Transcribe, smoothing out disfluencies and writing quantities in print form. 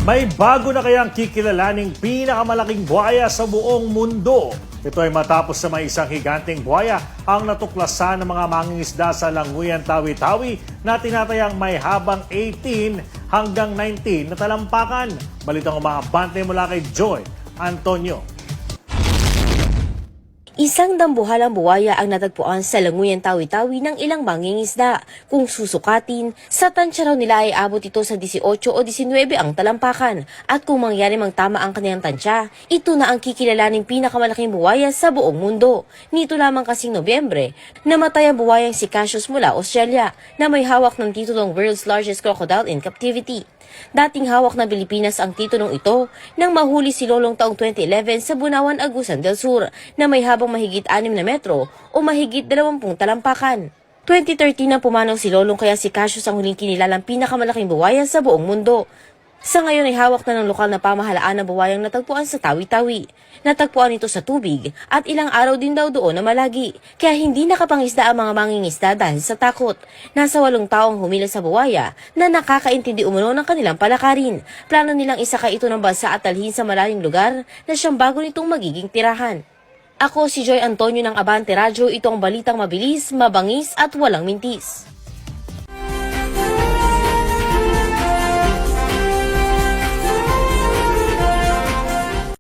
May bago na kayang kikilalaning pinakamalaking buhaya sa buong mundo. Ito ay matapos sa may isang higanteng buhaya ang natuklasan ng mga mangingisda sa Languyan, Tawi-Tawi na tinatayang may habang 18 hanggang 19 na talampakan. Balitang umaabante mula kay Joy Antonio. Isang dambuhalang buwaya ang natagpuan sa Languyan, Tawi-Tawi ng ilang mangingisda. Kung susukatin, sa tansya raw nila ay abot ito sa 18 o 19 ang talampakan. At kung mangyari mang tama ang kanilang tansya, ito na ang kikilalaning pinakamalaking buwaya sa buong mundo. Nito lamang kasing Nobyembre, namatay ang buwayang si Cassius mula Australia na may hawak ng titulong World's Largest Crocodile in Captivity. Dating hawak ng Pilipinas ang titulong ito nang mahuli si Lolong taong 2011 sa Bunawan, Agusan del Sur na may habang mahigit 6 na metro o mahigit 20 talampakan. 2013 nang pumanaw si Lolong kaya si Cassius ang huling kinilalang pinakamalaking buwaya sa buong mundo. Sa ngayon ay hawak na ng lokal na pamahalaan ng buwayang natagpuan sa Tawi-Tawi. Natagpuan ito sa tubig at ilang araw din daw doon na malagi. Kaya hindi nakapangisda ang mga mangingisda dahil sa takot. Nasa 8 taong humila sa buwaya na nakakaintindi umano ng kanilang palakarin. Plano nilang isakay ito ng bansa at dalhin sa malayong lugar na siyang bago nitong magiging tirahan. Ako si Joy Antonio ng Abante Radyo. Ito ang balitang mabilis, mabangis at walang mintis.